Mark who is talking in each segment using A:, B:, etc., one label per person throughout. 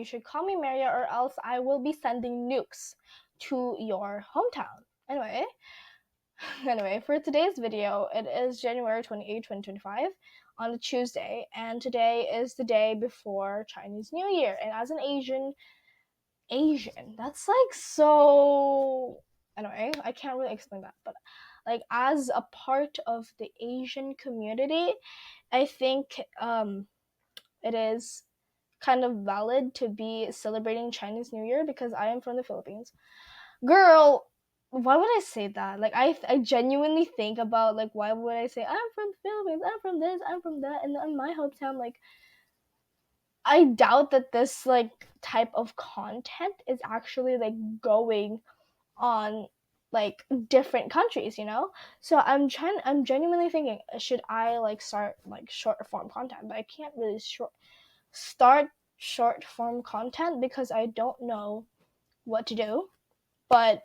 A: you should call me Maria, or else I will be sending nukes to your hometown. Anyway, for today's video, it is January 28, 2025 on a Tuesday, and today is the day before Chinese New Year. And as an Asian, that's like so. Anyway, I can't really explain that, but like as a part of the Asian community, I think it is kind of valid to be celebrating Chinese New Year because I am from the Philippines. Girl, why would I say that? Like I genuinely think about like why would I say I'm from the Philippines, I'm from this, I'm from that, and in my hometown, like I doubt that this like type of content is actually like going on like different countries, you know? So I'm genuinely thinking, should I like start like short form content? But I can't really start short form content because I don't know what to do. But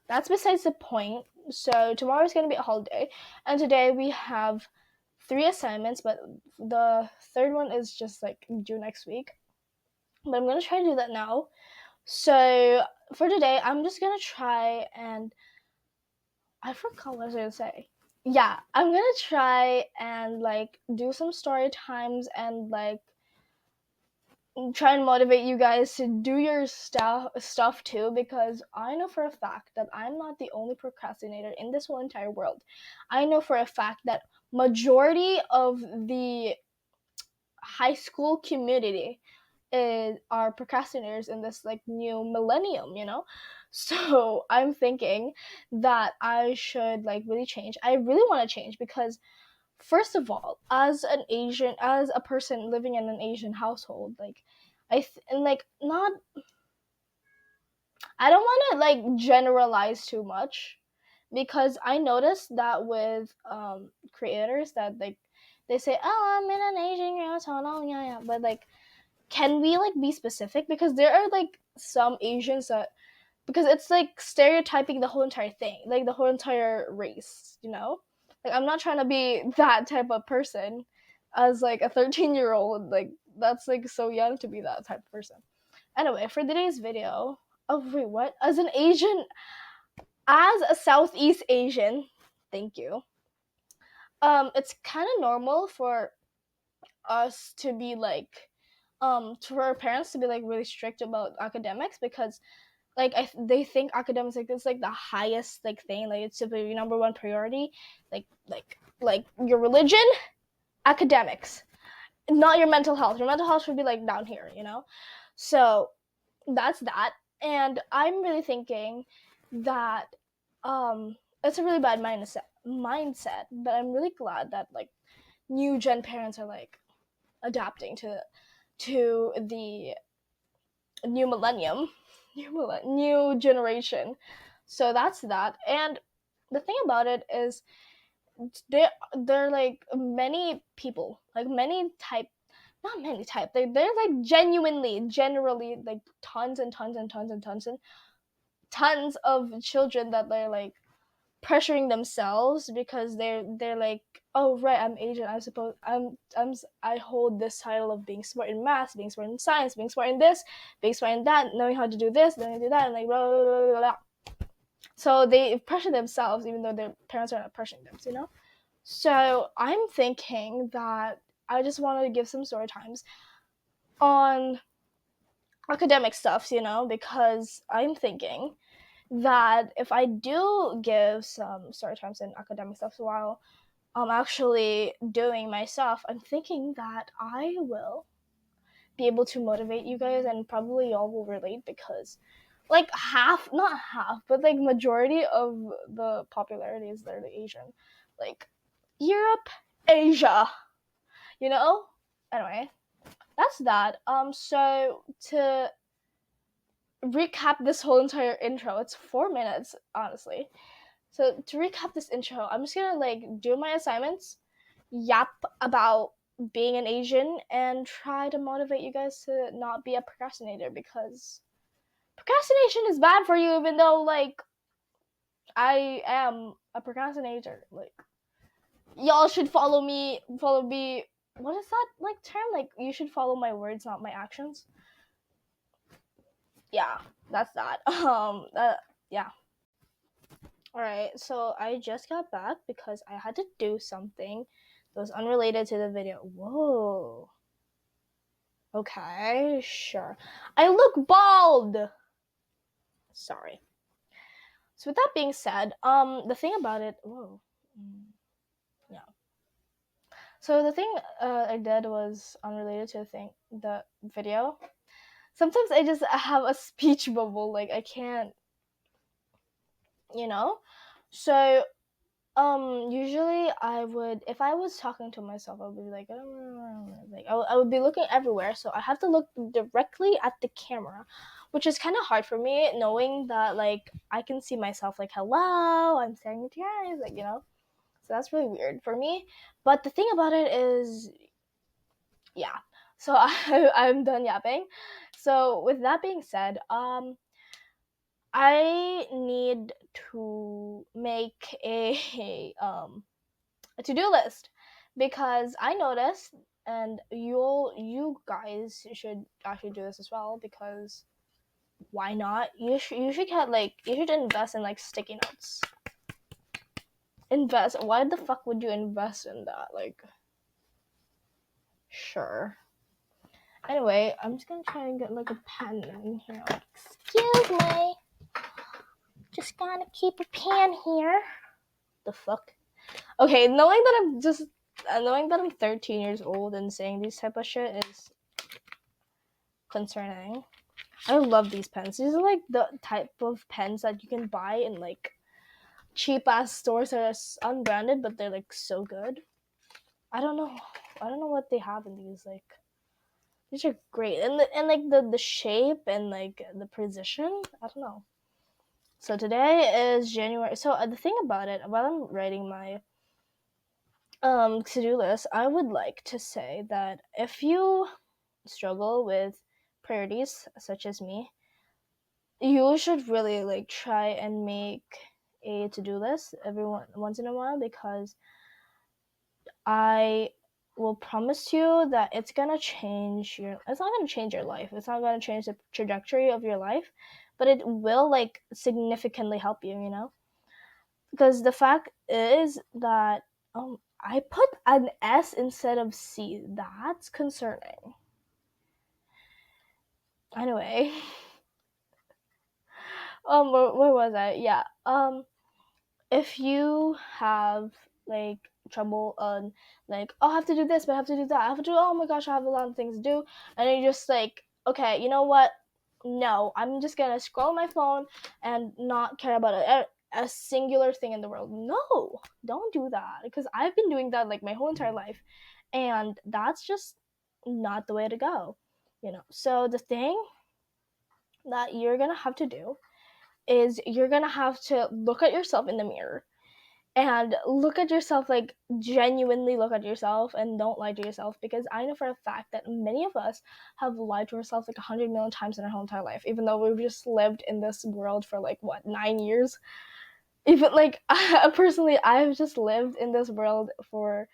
A: that's besides the point. So tomorrow is going to be a holiday, and today we have 3 assignments, but the third one is just like due next week. But I'm going to try to do that now. So for today, I'm just going to try and I forgot what I was going to say. Yeah, I'm going to try and like do some story times and like try and motivate you guys to do your stuff too, because I know for a fact that I'm not the only procrastinator in this whole entire world. I know for a fact that majority of the high school community are procrastinators in this like new millennium, you know? So I'm thinking that I should like really change. I really want to change because first of all, as a person living in an Asian household, like and like not, I don't want to like generalize too much, because I noticed that with creators that like they say, oh, I'm in an Asian household, oh yeah, but like, can we like be specific? Because there are like some Asians that, because it's like stereotyping the whole entire thing, like the whole entire race, you know? Like I'm not trying to be that type of person as like a 13-year-old, like that's like so young to be that type of person. Anyway, for today's video, oh wait, what? As a Southeast Asian, thank you. It's kind of normal for us to be like for our parents to be like really strict about academics, because like they think academics like it's like the highest like thing, like it's supposed to be your number one priority, like your religion, academics, not your mental health. Your mental health should be like down here, you know? So that's that. And I'm really thinking that it's a really bad mindset, but I'm really glad that like new gen parents are like adapting to the new millennium, new generation. So that's that. And the thing about it is there like many people, like many type, not many type, they're like generally like tons and tons and tons and tons and tons of children that they're like pressuring themselves because they're like, oh right, I'm Asian, I hold this title of being smart in math, being smart in science, being smart in this, being smart in that, knowing how to do this, knowing how to do that, and like blah, blah, blah, blah, blah. So they pressure themselves even though their parents are not pressuring them, you know? So I'm thinking that I just wanted to give some story times on academic stuff, you know, because I'm thinking that if I do give some story times and academic stuff while I'm actually doing my stuff, I'm thinking that I will be able to motivate you guys, and probably y'all will relate, because like not half, but like majority of the popularity is literally Asian. Like Europe, Asia, you know? Anyway, that's that. So to recap this whole entire intro, it's 4 minutes, honestly. So to recap this intro, I'm just gonna like do my assignments, yap about being an Asian, and try to motivate you guys to not be a procrastinator, because procrastination is bad for you, even though like I am a procrastinator. Like y'all should follow me. What is that like term? Like you should follow my words, not my actions. yeah, that's that. Yeah. All right, so I just got back because I had to do something that was unrelated to the video. Whoa. Okay, sure. I look bald. Sorry. So with that being said, the thing about it, whoa, yeah. So the thing I did was unrelated to the video. Sometimes I just have a speech bubble, like I can't, you know. So usually I would, if I was talking to myself, I would be like, like I would be looking everywhere, so I have to look directly at the camera, which is kind of hard for me, knowing that like I can see myself, like, hello, I'm staring into your eyes, like, you know. So that's really weird for me. But the thing about it is, yeah. So I'm done yapping. So with that being said, I need to make a to-do list, because I noticed, and you guys should actually do this as well, because why not? You should get like, you should invest in like sticky notes. Invest. Why the fuck would you invest in that? Like, sure. Anyway, I'm just gonna try and get like a pen in here. Excuse me. Just gonna keep a pen here. The fuck? Okay, knowing that I'm 13 years old and saying these type of shit is concerning. I love these pens. These are like the type of pens that you can buy in like cheap ass stores that are unbranded, but they're like so good. I don't know what they have in these. Like, these are great, and like the shape and like the precision. I don't know. So today is January. So the thing about it, while I'm writing my to-do list, I would like to say that if you struggle with priorities such as me, you should really like try and make a to-do list once in a while, because I will promise you that it's not gonna change your life. It's not gonna change the trajectory of your life, but it will like significantly help you, you know? Because the fact is that I put an S instead of C. That's concerning. Anyway. Where was I? Yeah. If you have like trouble on like, oh, I have to do this, but I have to do that, I have to do, oh my gosh, I have a lot of things to do, and then you're just like, okay, you know what, no, I'm just gonna scroll my phone and not care about a singular thing in the world. No, don't do that, because I've been doing that like my whole entire life, and that's just not the way to go, you know. So the thing that you're gonna have to do is you're gonna have to look at yourself in the mirror and look at yourself, like genuinely look at yourself, and don't lie to yourself, because I know for a fact that many of us have lied to ourselves like 100 million times in our whole entire life, even though we've just lived in this world for like what, 9 years. Even like personally, I've just lived in this world for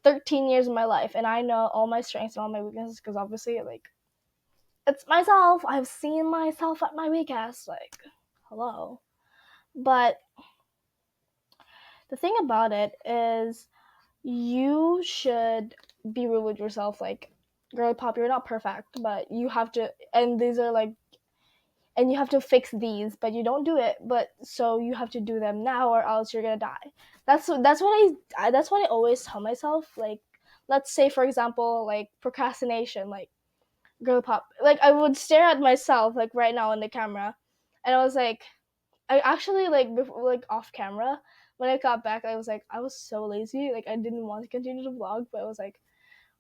A: 13 years of my life, and I know all my strengths and all my weaknesses, because obviously like it's myself. I've seen myself at my weakest, like hello. But the thing about it is, you should be real with yourself. Like, girl pop, you're not perfect, but you have to, and these are like, and you have to fix these, but you don't do it. But so you have to do them now, or else you're gonna die. That's what I always tell myself. Like, let's say for example, like procrastination, like girl pop. Like, I would stare at myself like right now in the camera, and I was like, I actually like before, like off camera, when I got back, I was like, I was so lazy. Like, I didn't want to continue the vlog, but I was like,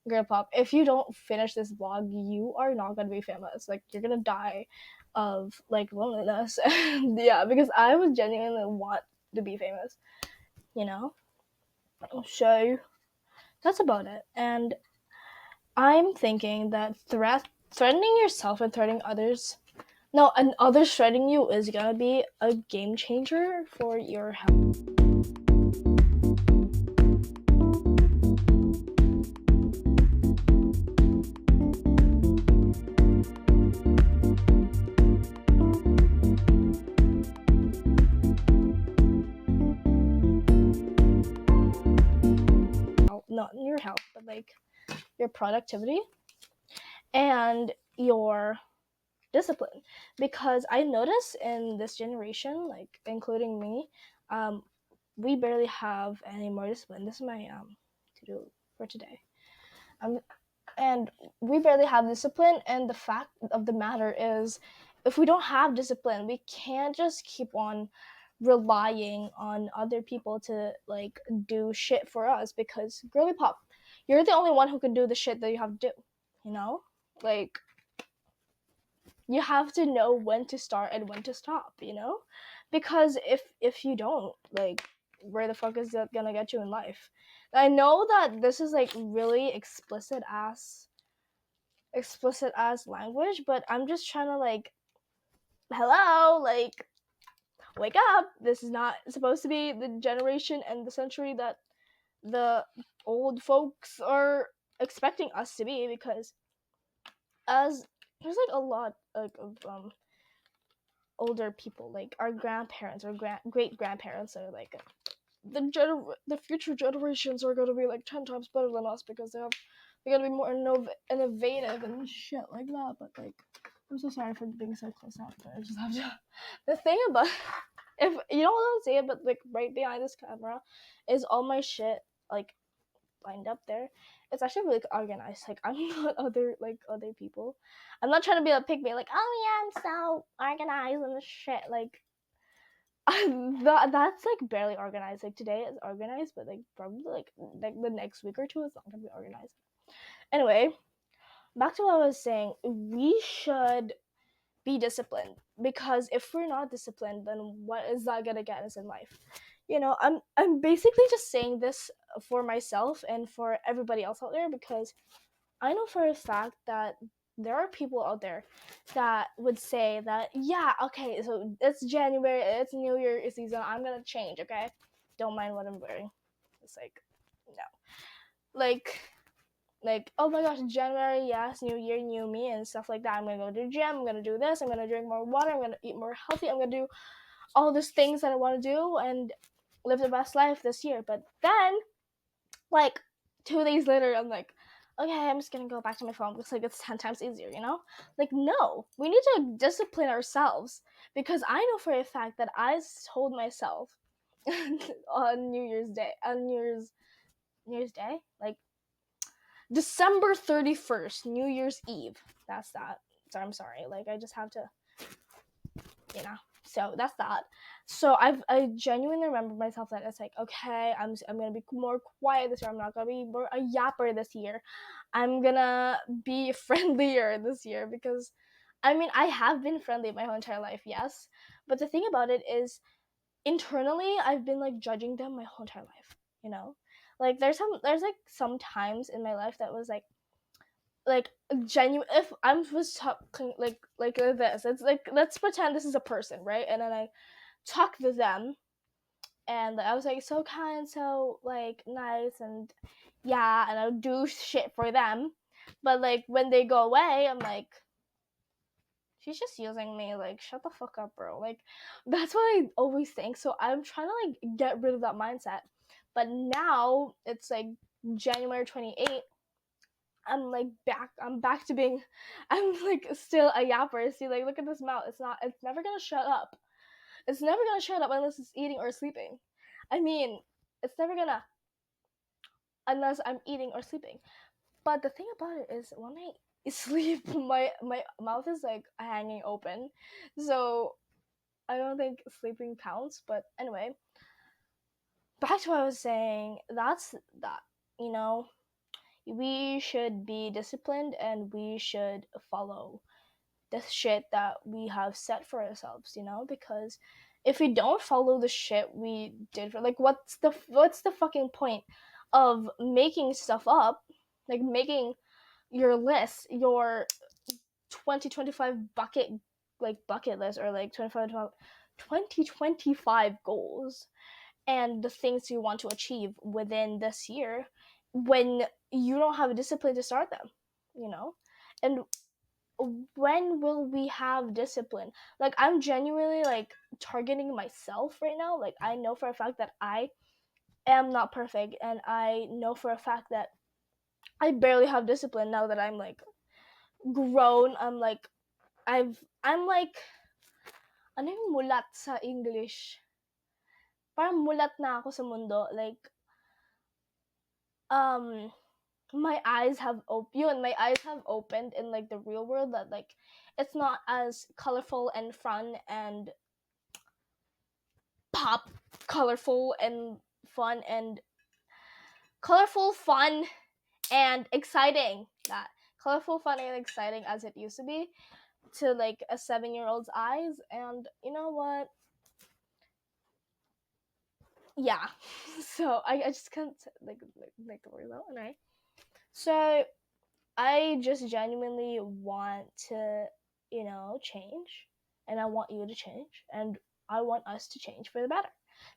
A: girl pop, if you don't finish this vlog, you are not gonna be famous. Like, you're gonna die of like loneliness. Yeah, because I was genuinely want to be famous, you know. So that's about it. And I'm thinking that threatening yourself and threatening others, no, and others threatening you is gonna be a game changer for your health. your productivity, and your discipline. Because I notice in this generation, like including me, um, we barely have any more discipline. This is my to do for today. Um, and we barely have discipline, and the fact of the matter is, if we don't have discipline, we can't just keep on relying on other people to like do shit for us. Because girly pop, you're the only one who can do the shit that you have to do, you know, like you have to know when to start and when to stop, you know, because if you don't, like, where the fuck is that gonna get you in life? I know that this is like really explicit as language, but I'm just trying to like, hello, like, wake up. This is not supposed to be the generation and the century that the old folks are expecting us to be. Because as there's like a lot like of older people, like our grandparents or great grandparents, are like, the future generations are gonna be like 10 times better than us because they're gonna be more innovative and shit like that. But like, I'm so sorry for being so close up, but I just have to. The thing about, if you don't see it, but like right behind this camera is all my shit like lined up there. It's actually really organized. Like, I'm not other people. I'm not trying to be a pick me like, oh yeah, I'm so organized and shit. Like, that's like barely organized. Like, today is organized, but like probably like the next week or two is not gonna be organized. Anyway, back to what I was saying. We should be disciplined, because if we're not disciplined, then what is that gonna get us in life? You know, I'm basically just saying this for myself and for everybody else out there, because I know for a fact that there are people out there that would say that, yeah, okay, so it's January, it's New Year season, I'm gonna change, okay? Don't mind what I'm wearing. It's like, no. Like, oh my gosh, January, yes, new year, new me, and stuff like that. I'm gonna go to the gym, I'm gonna do this, I'm gonna drink more water, I'm gonna eat more healthy, I'm gonna do all these things that I wanna do and live the best life this year. But then, like, 2 days later, I'm like, okay, I'm just gonna go back to my phone because like it's 10 times easier, you know? Like, no, we need to discipline ourselves, because I know for a fact that I told myself on New Year's Day, like December 31st, New Year's Eve. That's that. So I'm sorry. Like, I just have to, you know. So that's that. So I genuinely remember myself that it's like, okay, I'm gonna be more quiet this year. I'm not gonna be more a yapper this year. I'm gonna be friendlier this year, because I mean, I have been friendly my whole entire life, yes. But the thing about it is, internally, I've been like judging them my whole entire life. You know, like there's like some times in my life that was like genuine. If I was talking like this, it's like, let's pretend this is a person, right? And then I talk to them, and I was like so kind, so like nice, and yeah, and I'll do shit for them. But like when they go away, I'm like, she's just using me. Like, shut the fuck up, bro. Like, that's what I always think. So I'm trying to like get rid of that mindset. But now it's like January 28th. I'm back to being, I'm like still a yapper. See, like, look at this mouth. It's never gonna shut up. It's never gonna shut up unless it's eating or sleeping. I mean, it's never gonna, unless I'm eating or sleeping. But the thing about it is, when I sleep, my mouth is like hanging open. So I don't think sleeping counts. But anyway, back to what I was saying. That's that. You know, we should be disciplined, and we should follow the shit that we have set for ourselves, you know? Because if we don't follow the shit we did for, like, what's the fucking point of making stuff up, like making your list, your 2025 bucket list, or like 2025 goals, and the things you want to achieve within this year, when you don't have a discipline to start them, you know? And when will we have discipline? Like, I'm genuinely like targeting myself right now. Like, I know for a fact that I am not perfect, and I know for a fact that I barely have discipline now that I'm like grown. I'm like, ano yung mulat sa English? Parang mulat na ako sa mundo. Like, my eyes have opened in like the real world, that like it's not as colorful and fun and pop colorful and fun and colorful fun and exciting that colorful fun and exciting as it used to be to like a 7-year-old's eyes. And you know what, yeah. So I just can't like worry about it, right? So I just genuinely want to, change, and I want you to change, and I want us to change for the better.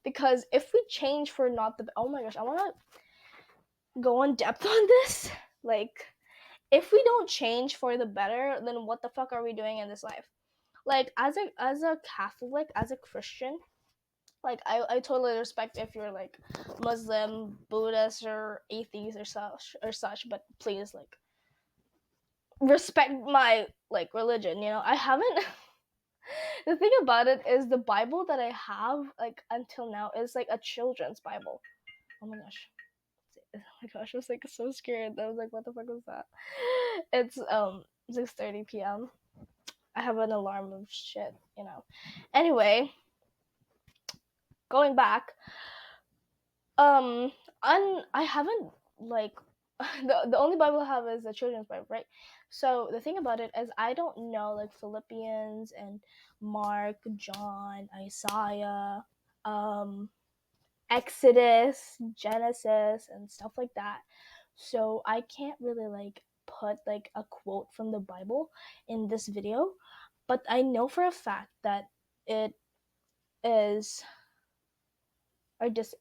A: Because if we change for not the, oh my gosh, I want to go in depth on this. Like, if we don't change for the better, then what the fuck are we doing in this life? Like, as a Catholic, as a Christian, like I totally respect if you're like Muslim, Buddhist, or atheist or such, but please, like, respect my like religion. I haven't the thing about it is the Bible that I have like until now is like a children's Bible. Oh my gosh. Oh my gosh, I was like so scared. I was like, what the fuck was that? It's 6:30 p.m. I have an alarm of shit. Anyway, going back, I haven't like the only Bible I have is the children's Bible, right? So the thing about it is I don't know like Philippians and Mark, John, Isaiah, Exodus, Genesis, and stuff like that. So I can't really like put like a quote from the Bible in this video, but I know for a fact that it is, or just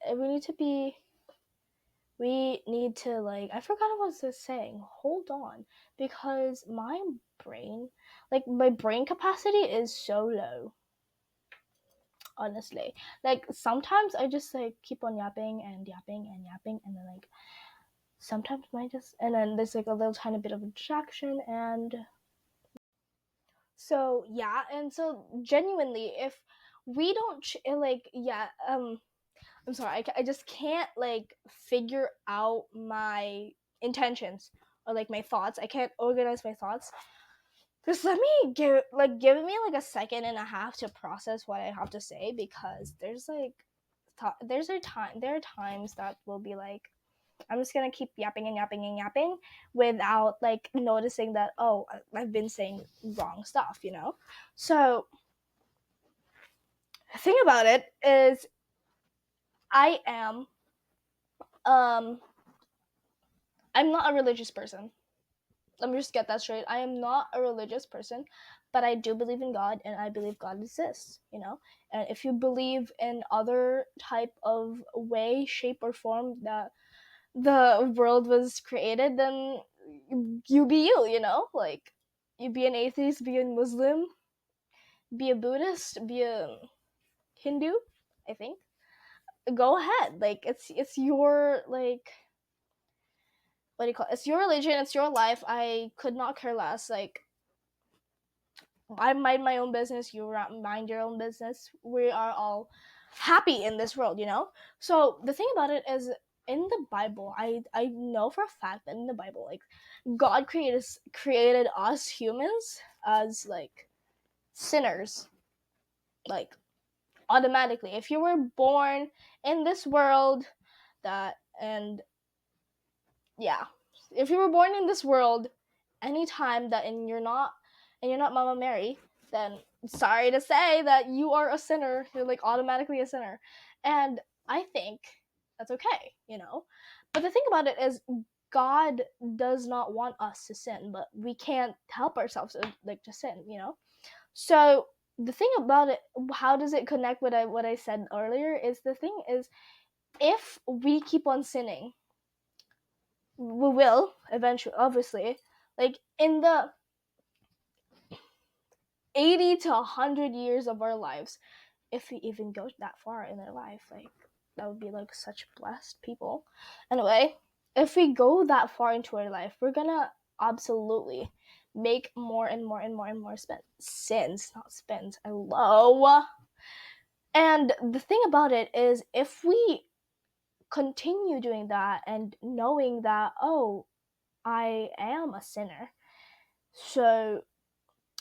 A: we need to like, I forgot what I was saying. Hold on, because my brain capacity is so low. Honestly, like sometimes I just like keep on yapping and yapping and yapping, and then like sometimes and then there's like a little tiny bit of a distraction, and so yeah, and so genuinely, if we don't like, yeah, I'm sorry, I just can't like figure out my intentions or like my thoughts. I can't organize my thoughts. Just let me give me like a second and a half to process what I have to say, because there's like there are times that will be like I'm just gonna keep yapping and yapping and yapping without like noticing that, oh, I've been saying wrong stuff. So the thing about it is I am um I'm not a religious person. Let me just get that straight. I am not a religious person, but I do believe in God, and I believe God exists. And if you believe in other type of way, shape, or form that the world was created, then you be you. Like, you be an atheist, be a Muslim, be a Buddhist, be a Hindu, I think. Go ahead. Like, it's your like, what do you call it? It's your religion, it's your life. I could not care less. Like, I mind my own business, you mind your own business. We are all happy in this world. So the thing about it is, in the Bible, I know for a fact that in the Bible, like, God created us humans as like sinners, like, automatically. If you were born in this world, that and yeah, if you were born in this world, anytime that and you're not Mama Mary, then sorry to say that you are a sinner. You're like automatically a sinner, and I think that's okay. But the thing about it is, God does not want us to sin, but we can't help ourselves to sin. So the thing about it, how does it connect with what I said earlier? Is the thing is, if we keep on sinning, we will eventually, obviously, like in the 80 to 100 years of our lives, if we even go that far in our life, like, that would be like such blessed people. Anyway, if we go that far into our life, we're gonna absolutely make more and more and more and more sins, not spins. Hello. And the thing about it is, if we continue doing that and knowing that, oh, I am a sinner, so,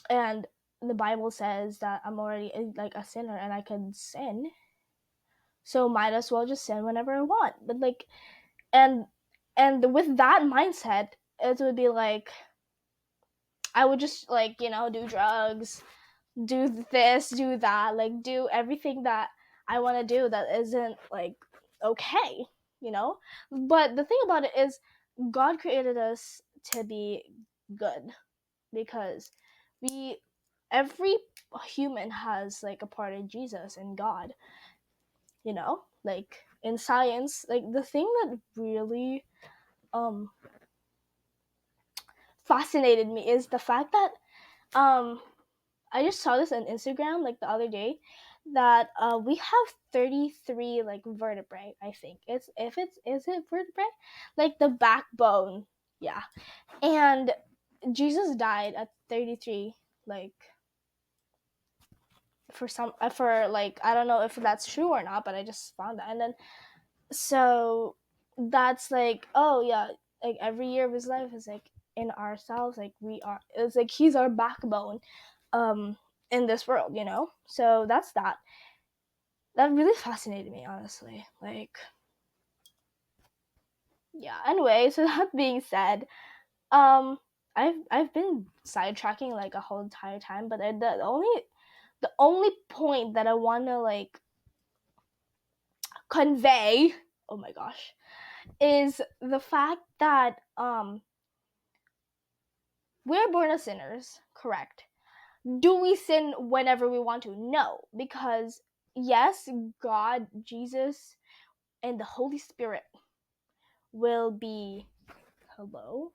A: and the Bible says that I'm already like a sinner and I can sin, so might as well just sin whenever I want. But like, and with that mindset, it would be like I would just like, do drugs, do this, do that, like do everything that I want to do that isn't like okay, you know? But the thing about it is, God created us to be good, because we every human has like a part of Jesus and God, like in science, like the thing that really um fascinated me is the fact that um I just saw this on Instagram like the other day, that we have 33 like vertebrae. I think it's if it's is it vertebrae, like the backbone, yeah. And Jesus died at 33, like for like, I don't know if that's true or not, but I just found that. And then so that's like, oh yeah, like every year of his life is like in ourselves, like we are, it's like he's our backbone um in this world, so that really fascinated me, honestly, like, yeah. Anyway, so that being said, I've been sidetracking like a whole entire time, but the only point that I want to like convey, oh my gosh, is the fact that we're born as sinners, correct? Do we sin whenever we want to? No, because yes, God, Jesus, and the Holy Spirit will be, hello,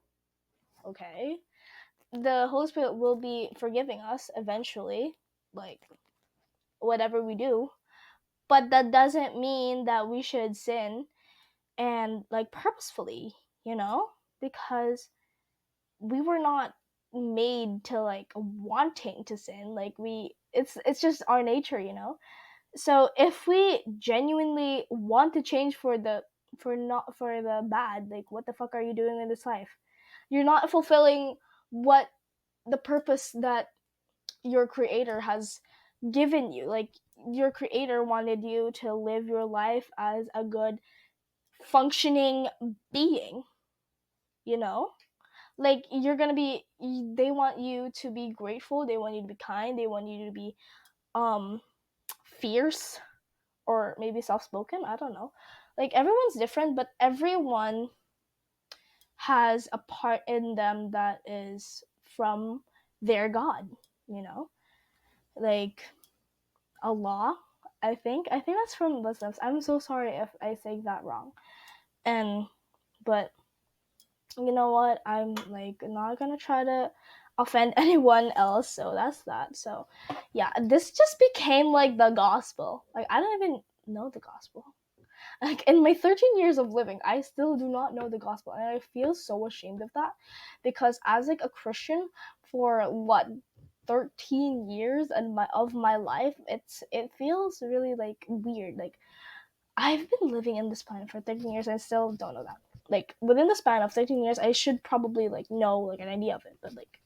A: okay, the Holy Spirit will be forgiving us eventually, like whatever we do. But that doesn't mean that we should sin and like purposefully, because we were not made to like wanting to sin. Like it's just our nature, so if we genuinely want to change for the bad, like what the fuck are you doing in this life? You're not fulfilling what the purpose that your creator has given you. Like your creator wanted you to live your life as a good functioning being, you know like you're gonna be they want you to be grateful, they want you to be kind, they want you to be um fierce, or maybe soft-spoken, I don't know. Like everyone's different, but everyone has a part in them that is from their God, you know like Allah. I think that's from Muslims. I'm so sorry if I say that wrong. And but you know what, I'm like not gonna try to offend anyone else, so that's that. So yeah, this just became like the gospel. Like I don't even know the gospel. Like in my 13 years of living, I still do not know the gospel, and I feel so ashamed of that, because as like a Christian for what, 13 years and my life, it feels really like weird. Like I've been living in this planet for 13 years and I still don't know that. Like within the span of 13 years, I should probably like know like an idea of it, but like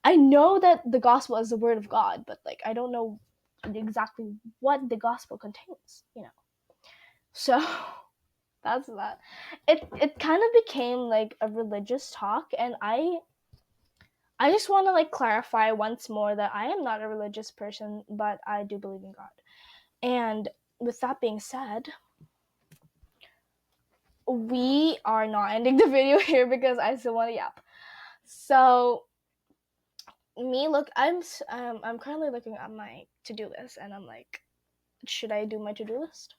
A: I know that the gospel is the word of God, but like I don't know exactly what the gospel contains. So that's that. It kind of became like a religious talk, and I just want to like clarify once more that I am not a religious person, but I do believe in God. And with that being said, we are not ending the video here because I still want to yap. So I'm currently looking at my to-do list, and I'm like, should I do my to-do list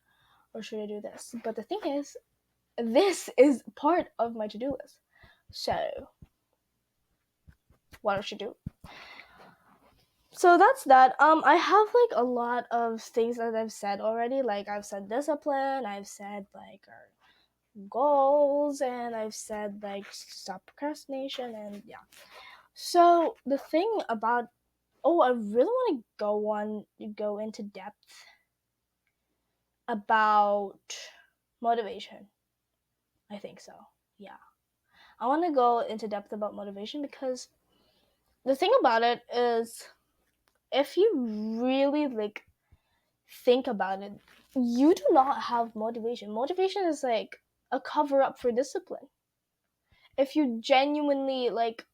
A: or should I do this? But the thing is, this is part of my to-do list. So what I should do? So that's that. I have like a lot of things that I've said already. Like I've said discipline. I've said like goals, and I've said like stop procrastination, and yeah. So the thing about I really want to go into depth about motivation. I think so. Yeah. I want to go into depth about motivation because the thing about it is if you really like think about it, you do not have motivation. Motivation is like a cover up for discipline. If you genuinely like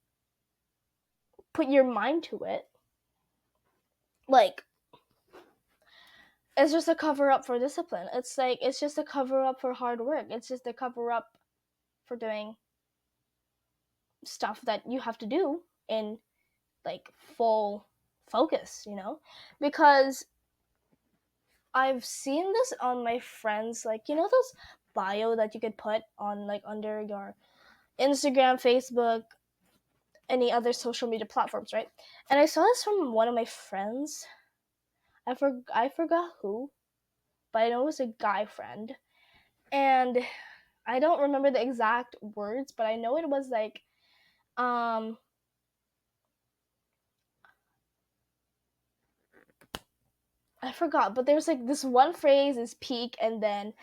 A: put your mind to it, like it's just a cover up for discipline. It's like it's just a cover up for hard work. It's just a cover up for doing stuff that you have to do in like full focus, because I've seen this on my friends, like those bio that you could put on like under your Instagram, Facebook, any other social media platforms, right? And I saw this from one of my friends. I forgot who, but I know it was a guy friend, and I don't remember the exact words, but I know it was like um I forgot, but there's like this one phrase is peak, and then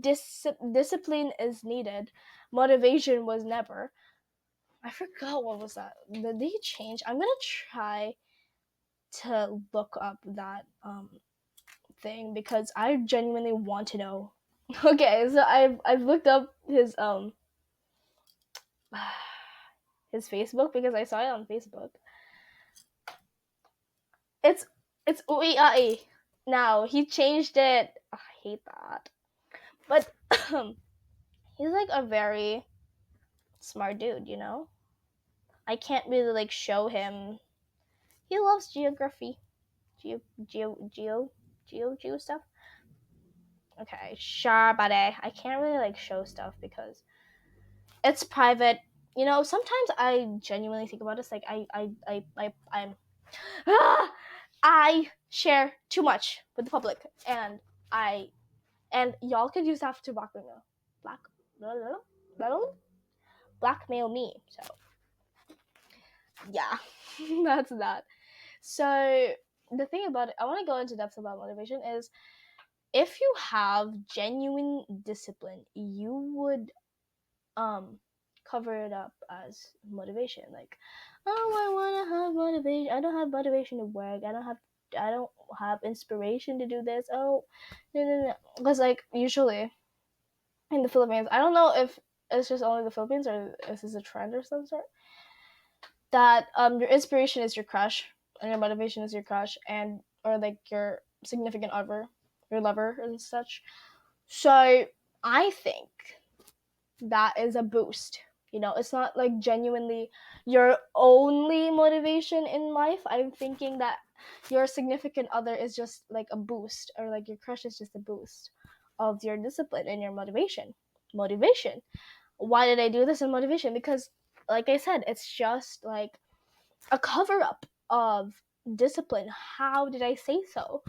A: discipline is needed. Motivation was never. I forgot what was that. Did they change? I'm gonna try to look up that thing because I genuinely want to know. Okay, so I've looked up his Facebook because I saw it on Facebook. It's it's Uiai. Now he changed it. I hate that. But he's like a very smart dude, I can't really like show him. He loves geography, geo, geo, geo, geo stuff. Okay, sure, buddy. I can't really like show stuff because it's private. Sometimes I genuinely think about this. Like I'm, I share too much with the public, and I and y'all could use that to black, blackmail me. So yeah, that's that. So the thing about it, I want to go into depth about motivation is if you have genuine discipline, you would cover it up as motivation. Like, oh, I want to have motivation. I don't have motivation to work. I don't have inspiration to do this. Oh, no. Because like usually in the Philippines, I don't know if it's just only the Philippines or if this is a trend or some sort, that your inspiration is your crush and your motivation is your crush and or like your significant other, your lover and such. So I think that is a boost. It's not like genuinely your only motivation in life. I'm thinking that your significant other is just like a boost, or like your crush is just a boost of your discipline and your motivation. Motivation. Why did I do this in motivation? Because, like I said, it's just like a cover up of discipline. How did I say so?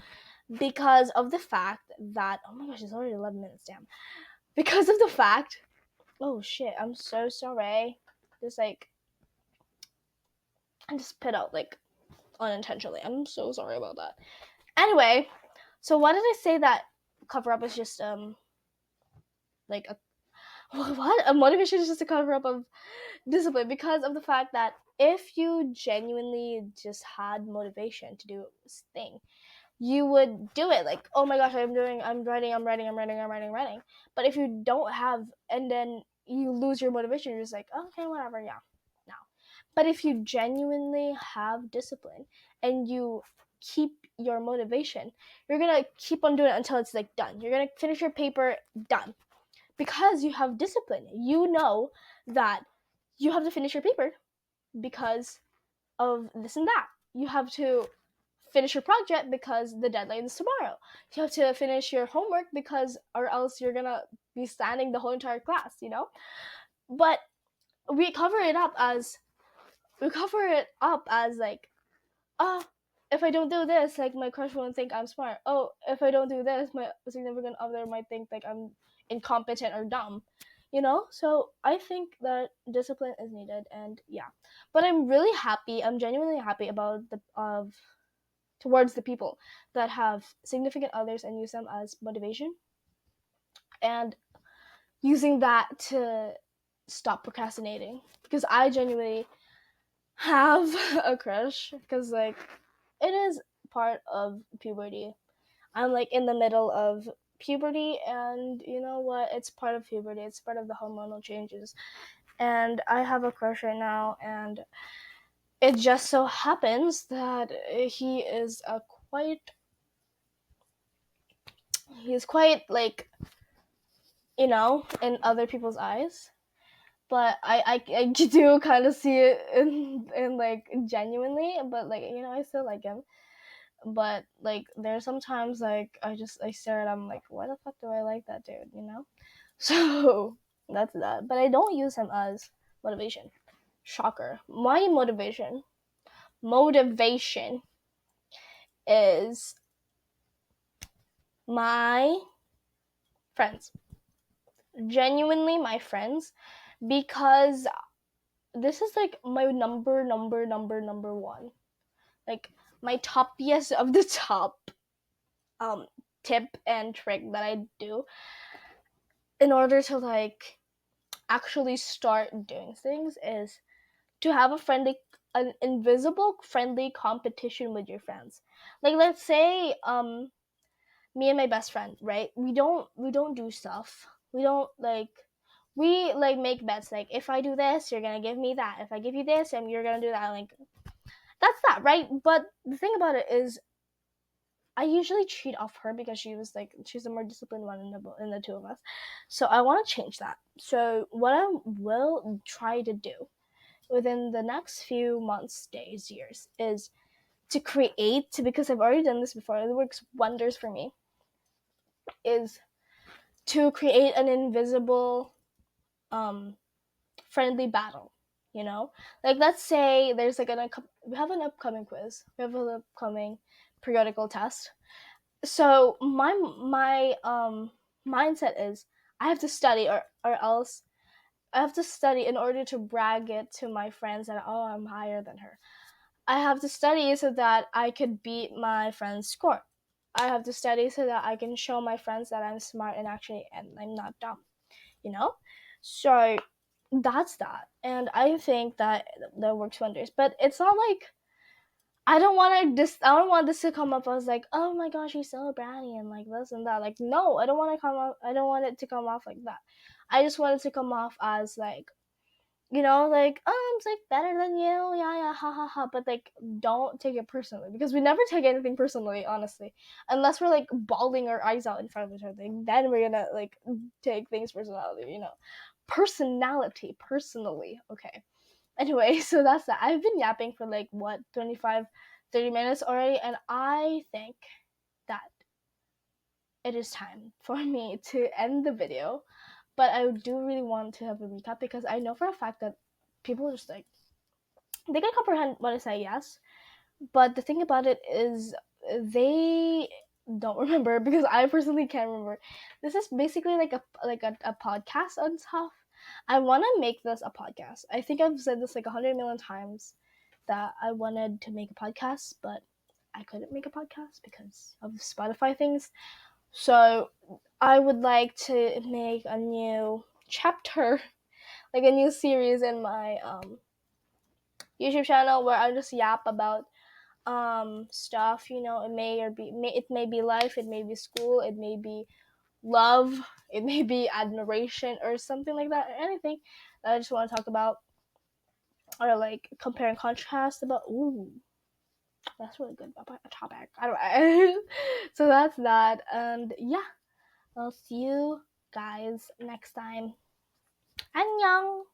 A: Because of the fact that, oh my gosh, it's already 11 minutes, damn. Because of the fact, oh shit, I'm so sorry. Just like, I just spit out like unintentionally. I'm so sorry about that. Anyway, so why did I say that cover up is just like a what? A motivation is just a cover up of discipline, because of the fact that if you genuinely just had motivation to do this thing, you would do it. Like, oh my gosh, I'm writing. But if you don't have, and then you lose your motivation, you're just like, okay, whatever, yeah, no. But if you genuinely have discipline and you keep your motivation, you're gonna keep on doing it until it's like done. You're gonna finish your paper, done, because you have discipline. You know that you have to finish your paper because of this and that. You have to finish your project because the deadline is tomorrow. You have to finish your homework because, or else you're gonna be standing the whole entire class. But we cover it up as like, oh, if I don't do this, like my crush won't think I'm smart. Oh, if I don't do this, my significant other might think like I'm incompetent or dumb, you know. So I think that discipline is needed, and yeah. But I'm really happy, I'm genuinely happy about the of towards the people that have significant others and use them as motivation, and using that to stop procrastinating, because I genuinely have a crush, because like it is part of puberty. I'm like in the middle of puberty, and you know what, it's part of puberty, it's part of the hormonal changes, and I have a crush right now, and it just so happens that he is a quite he's quite like, you know, in other people's eyes, but I do kind of see it in like genuinely, but like, you know, I still like him. But like there's sometimes like I stare at him like, why the fuck do I like that dude, you know? So that's that. But I don't use him as motivation. Shocker. My motivation is my friends. Genuinely my friends, because this is like my number one. Like my toppiest of the top um tip and trick that I do in order to like actually start doing things is to have an invisible friendly competition with your friends. Like let's say me and my best friend, right? We don't do stuff. We don't like we like make bets like, if I do this, you're gonna give me that. If I give you this, and you're gonna do that. Like that's that, right? But the thing about it is, I usually cheat off her because she's the more disciplined one in the two of us. So I want to change that. So what I will try to do within the next few months, days, years is to create, because I've already done this before. It works wonders for me. Is to create an invisible um friendly battle, you know. Like let's say there's like we have an upcoming quiz, we have an upcoming periodical test. So my mindset is, I have to study, or else I have to study in order to brag it to my friends that, oh, I'm higher than her. I have to study so that I could beat my friend's score. I have to study so that I can show my friends that I'm smart and I'm not dumb, you know? So that's that. And I think that works wonders. But it's not like I don't want this to come up as like, oh my gosh, she's so bratty and like this and that. Like, no, I don't want it to come off like that. I just want it to come off as like, you know, like, oh, I'm like better than you, yeah, ha ha ha. But like, don't take it personally, because we never take anything personally, honestly, unless we're like bawling our eyes out in front of each other. Then we're gonna like take things personality, you know, personally. Okay. Anyway, so that's that. I've been yapping for like what 25-30 minutes already, and I think that it is time for me to end the video. But I do really want to have a recap, because I know for a fact that people just like, they can comprehend what I say, yes, but the thing about it is they don't remember, because I personally can't remember. This is basically like a podcast and stuff. I want to make this a podcast. I think I've said this like 100 million times that I wanted to make a podcast, but I couldn't make a podcast because of Spotify things. So I would like to make a new chapter, like a new series in my YouTube channel, where I just yap about stuff, you know. It may be life, it may be school, it may be love, it may be admiration or something like that, or anything that I just want to talk about, or like compare and contrast about. Ooh, that's really good about a topic. I don't know. So that's that, and yeah, I'll see you guys next time. 안녕.